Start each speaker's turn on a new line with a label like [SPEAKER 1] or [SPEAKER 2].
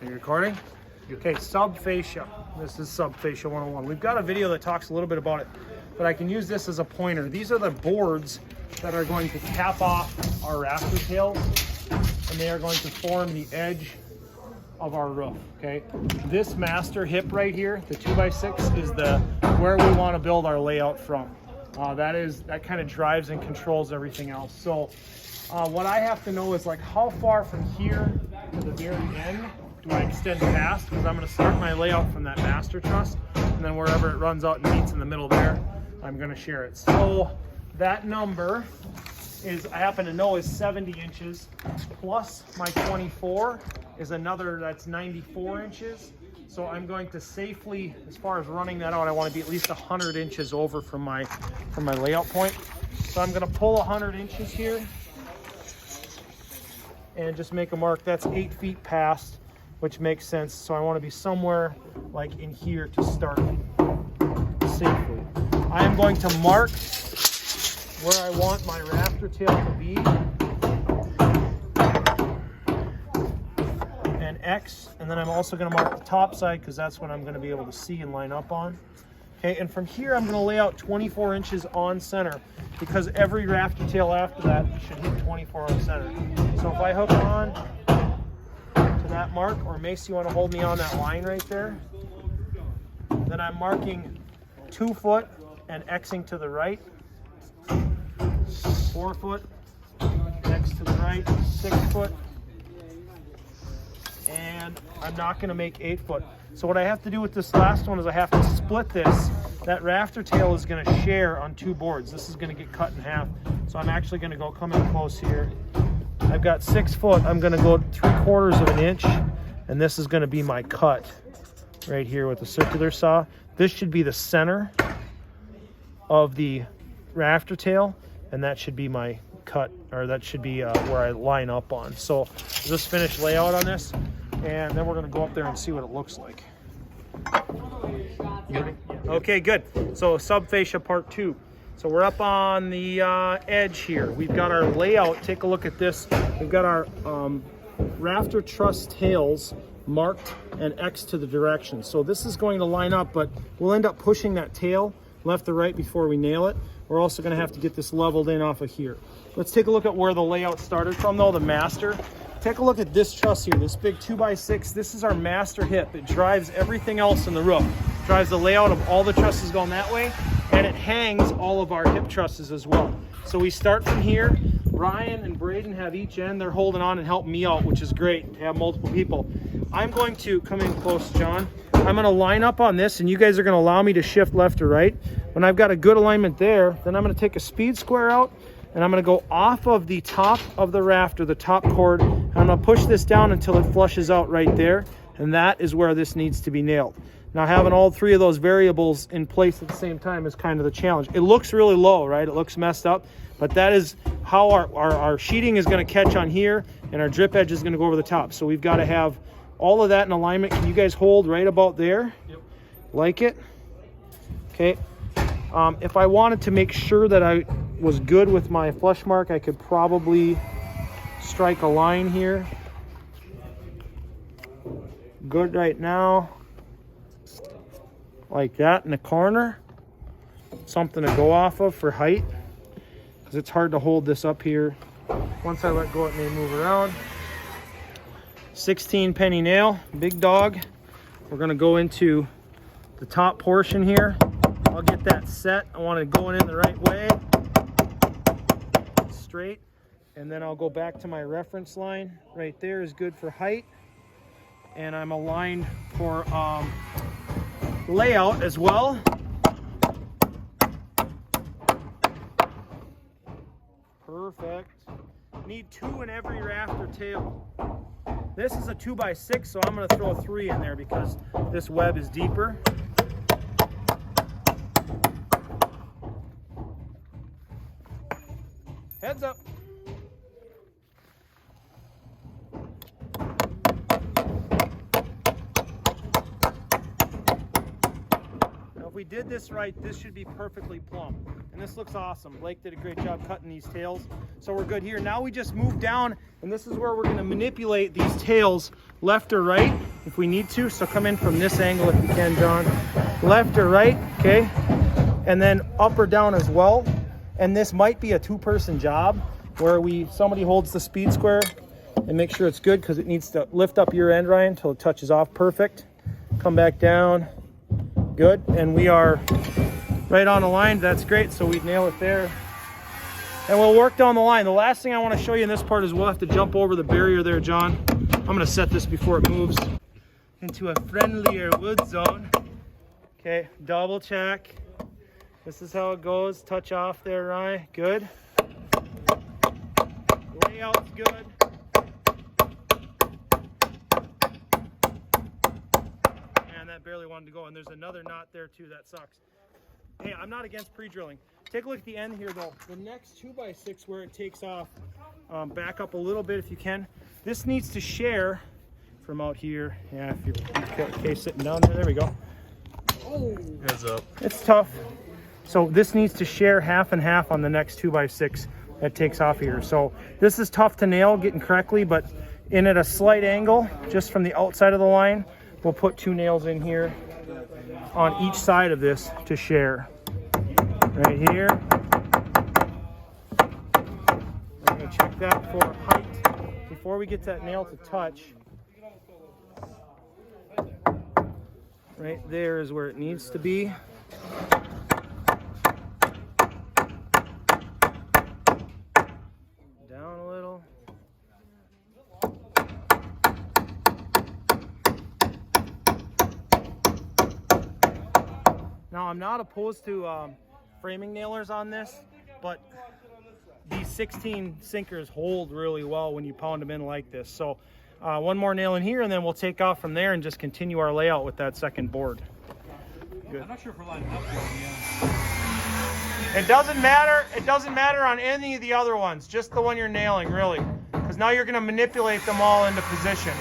[SPEAKER 1] Are you recording? Okay, Sub-Fascia. This is Sub-Fascia 101. We've got a video that talks a little bit about it, but I can use this as a pointer. These are the boards that are going to cap off our rafter tails, and they are going to form the edge of our roof, okay? This master hip right here, the 2x6, is where we want to build our layout from. That kind of drives and controls everything else. So what I have to know is, like, how far from here to the very end do I extend past? Because I'm going to start my layout from that master truss, and then wherever it runs out and meets in the middle there, I'm going to share it. So that number is, I happen to know, is 70 inches plus my 24 is another, that's 94 inches. So I'm going to safely, as far as running that out, I want to be at least 100 inches over from my layout point. So I'm going to pull 100 inches here and just make a mark. That's 8 feet past, which makes sense. So I want to be somewhere like in here to start safely. I am going to mark where I want my rafter tail to be, and X, and then I'm also going to mark the top side because that's what I'm going to be able to see and line up on. Okay, and from here I'm going to lay out 24 inches on center, because every rafter tail after that should hit 24 on center. So if I hook on to that mark, or Mace, you want to hold me on that line right there, then I'm marking 2 foot and Xing to the right, 4 foot, X to the right, 6 foot, and I'm not going to make 8 foot. So what I have to do with this last one is I have to split this. That rafter tail is going to share on 2 boards. This is going to get cut in half. So I'm actually going to come in close here. I've got 6 foot. I'm going to go 3/4 of an inch, and this is going to be my cut right here with the circular saw. This should be the center of the rafter tail, and that should be my cut, or that should be where I line up on. So just finish layout on this, and then we're going to go up there and see what it looks like. Okay, good. So Sub-Fascia part 2. So we're up on the edge here. We've got our layout. Take a look at this. We've got our rafter truss tails marked and X to the direction. So this is going to line up, but we'll end up pushing that tail left to right before we nail it. We're also going to have to get this leveled in off of here. Let's take a look at where the layout started from, though, the master. Take a look at this truss here, this big 2x6. This is our master hip. It drives everything else in the roof. It drives the layout of all the trusses going that way, and it hangs all of our hip trusses as well. So we start from here. Ryan and Braden have each end. They're holding on and helping me out, which is great to have multiple people. I'm going to come in close, John. I'm going to line up on this, and you guys are going to allow me to shift left or right. When I've got a good alignment there, then I'm going to take a speed square out, and I'm going to go off of the top of the rafter, the top cord, and I'm going to push this down until it flushes out right there, and that is where this needs to be nailed. Now, having all 3 of those variables in place at the same time is kind of the challenge. It looks really low, right? It looks messed up, but that is how our sheeting is going to catch on here, and our drip edge is going to go over the top. So we've got to have all of that in alignment. Can you guys hold right about there? Yep. Like it? Okay. If I wanted to make sure that I was good with my flush mark, I could probably strike a line here. Good right now. Like that in the corner. Something to go off of for height, because it's hard to hold this up here. Once I let go, it may move around. 16 penny nail, big dog. We're going to go into the top portion here. I'll get that set. I want it going in the right way, straight, and then I'll go back to my reference line. Right there is good for height, and I'm aligned for layout as well. Perfect. Need 2 in every rafter tail. This is a 2x6, so I'm going to throw a 3 in there because this web is deeper. Heads up. Now, if we did this right, this should be perfectly plumb. And this looks awesome. Blake did a great job cutting these tails. So we're good here. Now we just move down, and this is where we're going to manipulate these tails left or right if we need to. So come in from this angle if you can, John. Left or right, okay? And then up or down as well. And this might be a two-person job where somebody holds the speed square and make sure it's good, because it needs to lift up your end, Ryan, until it touches off. Perfect. Come back down. Good. And we are right on the line. That's great. So we nail it there. And we'll work down the line. The last thing I want to show you in this part is we'll have to jump over the barrier there, John. I'm going to set this before it moves into a friendlier wood zone. Okay, double check. This is how it goes. Touch off there, Ryan. Good. Layout's good. And that barely wanted to go. And there's another knot there too. That sucks. Hey, I'm not against pre-drilling. Take a look at the end here though. The next 2x6 where it takes off, back up a little bit if you can. This needs to share from out here. Yeah, if you're okay sitting down there. There we go. Oh, heads up. It's tough. So this needs to share half and half on the next 2x6 that takes off here. So this is tough to nail getting correctly, but in at a slight angle, just from the outside of the line, we'll put 2 nails in here on each side of this to share. Right here. We're going to check that for height before we get that nail to touch. Right there is where it needs to be. Down a little. Now I'm not opposed to framing nailers on this, but these 16 sinkers hold really well when you pound them in like this. So one more nail in here, and then we'll take off from there and just continue our layout with that second board. Good. I'm not sure if we're lining up here. It doesn't matter. It doesn't matter on any of the other ones, just the one you're nailing, really, because now you're going to manipulate them all into position.